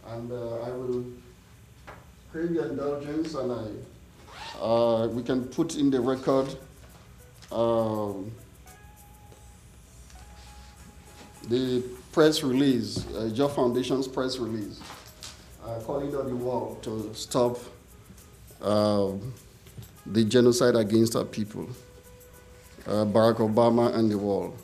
And I will crave your indulgence, and we can put in the record the press release, Joe Foundation's press release, calling on the world to stop the genocide against our people. Barack Obama and the world.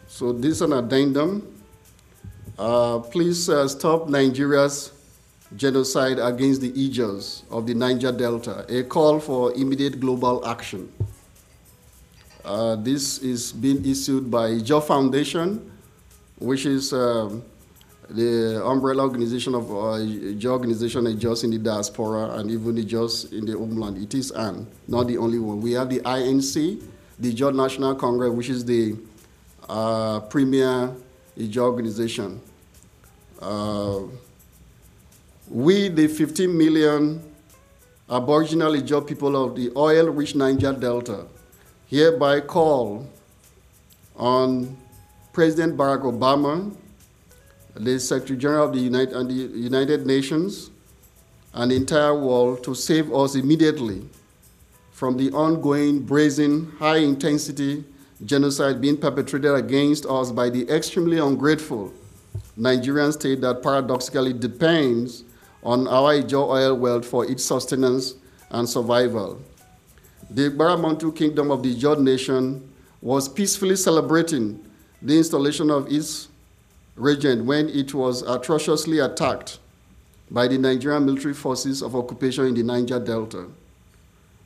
So this is an addendum. Please stop Nigeria's genocide against the Ijaws of the Niger Delta, a call for immediate global action. This is being issued by Joe Foundation, which is the umbrella organization of Ijaw organization Ijaws in the diaspora and even Ijaws in the homeland. It is not the only one. We have the INC, the Ijaw National Congress, which is the premier Ijaw organization. We, the 15 million Aboriginal Ijaw people of the oil-rich Niger Delta, hereby call on President Barack Obama, the Secretary General of the United Nations, and the entire world to save us immediately from the ongoing brazen, high-intensity genocide being perpetrated against us by the extremely ungrateful Nigerian state that paradoxically depends on our Ijaw oil wealth for its sustenance and survival. The Baramuntu Kingdom of the Ijaw Nation was peacefully celebrating the installation of its regent when it was atrociously attacked by the Nigerian military forces of occupation in the Niger Delta.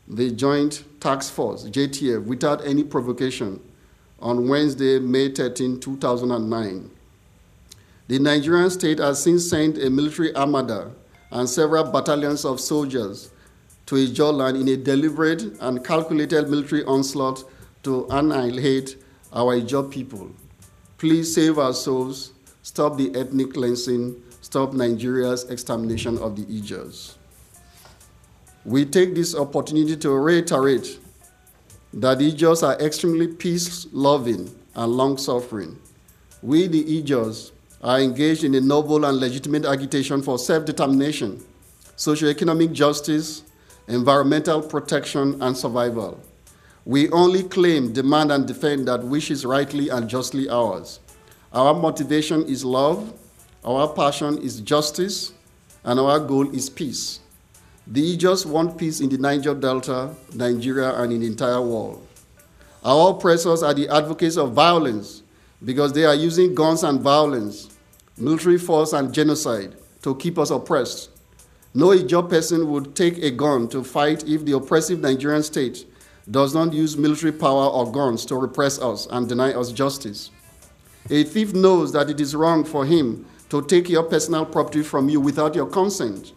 The Joint Task Force, JTF, without any provocation on Wednesday, May 13, 2009. The Nigerian state has since sent a military armada and several battalions of soldiers to Ijaw land in a deliberate and calculated military onslaught to annihilate our Ijaw people. Please save our souls, stop the ethnic cleansing, stop Nigeria's extermination of the Ijaws. We take this opportunity to reiterate that the Ijaws are extremely peace-loving and long-suffering. We, the Ijaws, are engaged in a noble and legitimate agitation for self-determination, socioeconomic justice, environmental protection, and survival. We only claim, demand, and defend that which is rightly and justly ours. Our motivation is love, our passion is justice, and our goal is peace. The Ijaws want peace in the Niger Delta, Nigeria, and in the entire world. Our oppressors are the advocates of violence because they are using guns and violence, military force and genocide to keep us oppressed. No Ijaw person would take a gun to fight if the oppressive Nigerian state does not use military power or guns to repress us and deny us justice. A thief knows that it is wrong for him to take your personal property from you without your consent.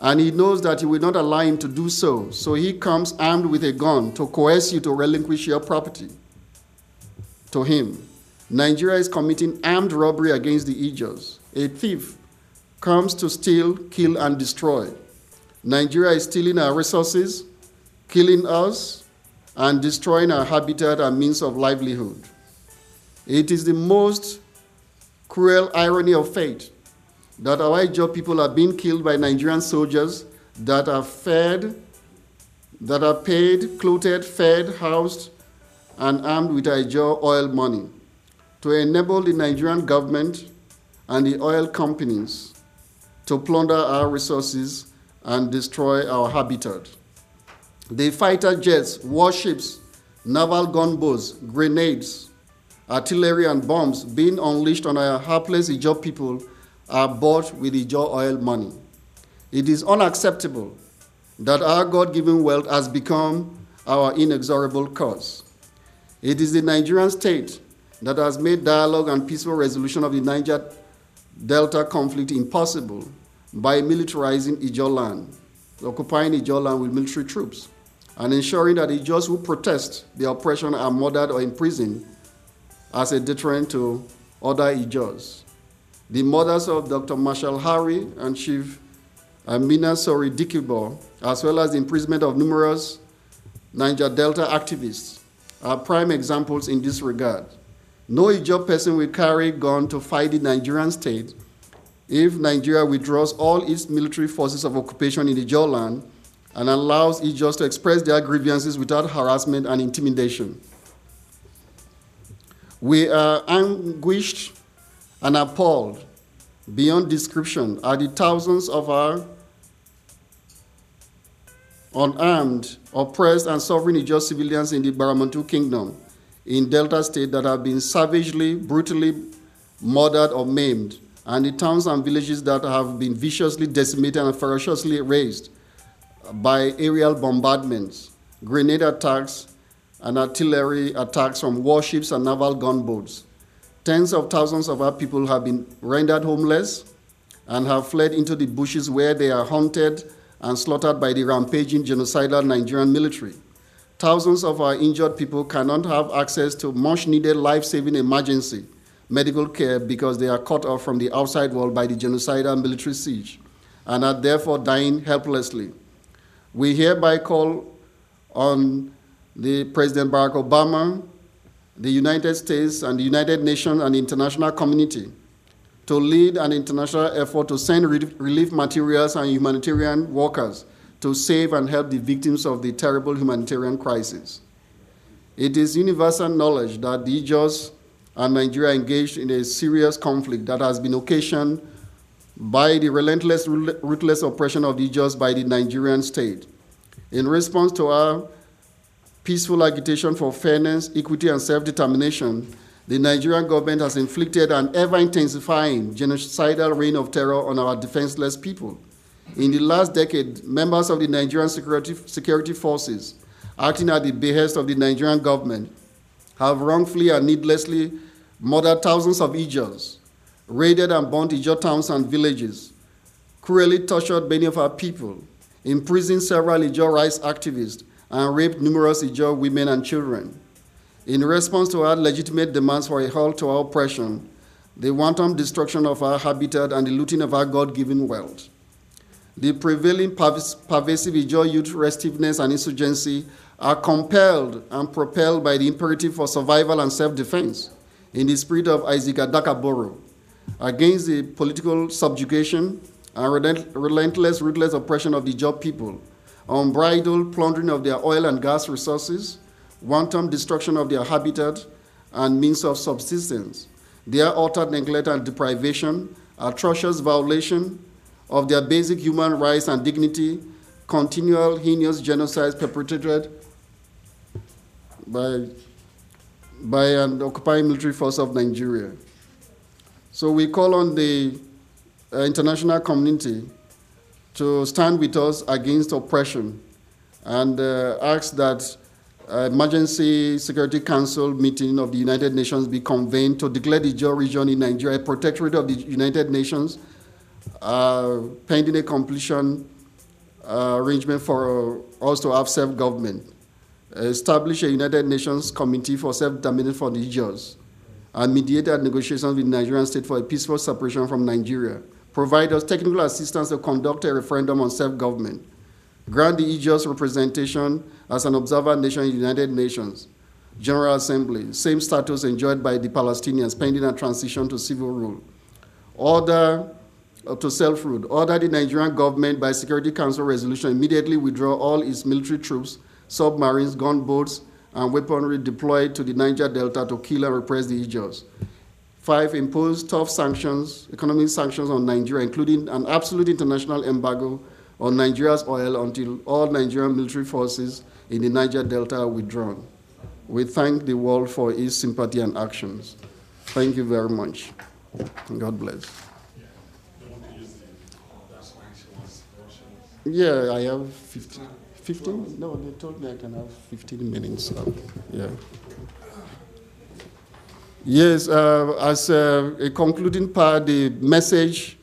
And he knows that you will not allow him to do so, so he comes armed with a gun to coerce you to relinquish your property to him. Nigeria is committing armed robbery against the Ijaws. A thief comes to steal, kill, and destroy. Nigeria is stealing our resources, killing us, and destroying our habitat and means of livelihood. It is the most cruel irony of fate that our Ijaw people are being killed by Nigerian soldiers that are paid, clothed, fed, housed, and armed with Ijaw oil money to enable the Nigerian government and the oil companies to plunder our resources and destroy our habitat. The fighter jets, warships, naval gunboats, grenades, artillery, and bombs being unleashed on our helpless Ijaw people are bought with Ijaw oil money. It is unacceptable that our God-given wealth has become our inexorable cause. It is the Nigerian state that has made dialogue and peaceful resolution of the Niger Delta conflict impossible by militarizing Ijaw land, occupying Ijaw land with military troops, and ensuring that Ijaws who protest the oppression are murdered or imprisoned as a deterrent to other Ijaws. The murders of Dr. Marshall Harry and Chief Amina Sori Dikibo, as well as the imprisonment of numerous Niger Delta activists are prime examples in this regard. No Ijaw person will carry gun to fight the Nigerian state if Nigeria withdraws all its military forces of occupation in Ijaw land and allows Ijaws to express their grievances without harassment and intimidation. We are anguished and appalled beyond description at the thousands of our unarmed, oppressed, and suffering Ijaw civilians in the Baramantu Kingdom in Delta State that have been savagely, brutally murdered or maimed, and the towns and villages that have been viciously decimated and ferociously razed by aerial bombardments, grenade attacks, and artillery attacks from warships and naval gunboats. Tens of thousands of our people have been rendered homeless and have fled into the bushes where they are hunted and slaughtered by the rampaging genocidal Nigerian military. Thousands of our injured people cannot have access to much-needed life-saving emergency medical care because they are cut off from the outside world by the genocidal military siege and are therefore dying helplessly. We hereby call on the President Barack Obama, the United States, and the United Nations and the international community to lead an international effort to send relief materials and humanitarian workers to save and help the victims of the terrible humanitarian crisis. It is universal knowledge that the Ijaws and Nigeria engaged in a serious conflict that has been occasioned by the relentless, ruthless oppression of the Ijaws by the Nigerian state. In response to our peaceful agitation for fairness, equity, and self-determination, the Nigerian government has inflicted an ever-intensifying genocidal reign of terror on our defenseless people. In the last decade, members of the Nigerian security forces, acting at the behest of the Nigerian government, have wrongfully and needlessly murdered thousands of Ijaws, raided and burnt Ijaw towns and villages, cruelly tortured many of our people, imprisoned several Ijaw rights activists, and raped numerous Ijaw women and children. In response to our legitimate demands for a halt to our oppression, the wanton destruction of our habitat and the looting of our God-given wealth, the prevailing pervasive Ijaw youth restiveness and insurgency are compelled and propelled by the imperative for survival and self-defense in the spirit of Isaac Adakaboro against the political subjugation and relentless, ruthless oppression of the Ijaw people, unbridled plundering of their oil and gas resources, wanton destruction of their habitat and means of subsistence, their utter neglect and deprivation, atrocious violation of their basic human rights and dignity, continual heinous genocides perpetrated by an occupying military force of Nigeria. So we call on the international community to stand with us against oppression and ask that Emergency Security Council meeting of the United Nations be convened to declare the Ijaw region in Nigeria a protectorate of the United Nations, pending a completion arrangement for us to have self-government, establish a United Nations committee for self-determination for the Ijaws, and mediated negotiations with the Nigerian state for a peaceful separation from Nigeria, provide us technical assistance to conduct a referendum on self-government, grant the Ijaws representation as an observer nation in the United Nations, General Assembly, same status enjoyed by the Palestinians pending a transition to civil rule, order to self-rule, order the Nigerian government by Security Council resolution immediately withdraw all its military troops, submarines, gunboats, and weaponry deployed to the Niger Delta to kill and repress the Ijaws. 5, impose tough sanctions, economic sanctions on Nigeria, including an absolute international embargo on Nigeria's oil until all Nigerian military forces in the Niger Delta are withdrawn. We thank the world for its sympathy and actions. Thank you very much. God bless. Yeah, I have 15? No, they told me I can have 15 minutes. Yeah. Yes, as a concluding part, the message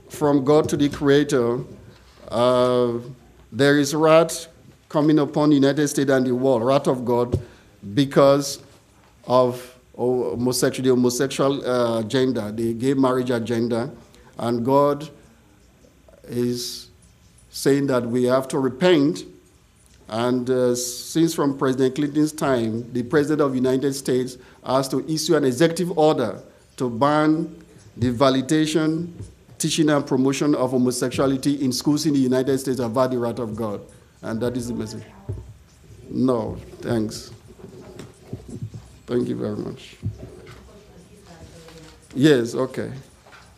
from God to the Creator, there is wrath coming upon the United States and the world, wrath of God, because of the homosexual agenda, the gay marriage agenda, and God is saying that we have to repent And since from President Clinton's time, the President of the United States has to issue an executive order to ban the validation, teaching, and promotion of homosexuality in schools in the United States about the wrath of God. And that is the message. No, thanks. Thank you very much. Yes, okay.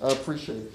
I appreciate it.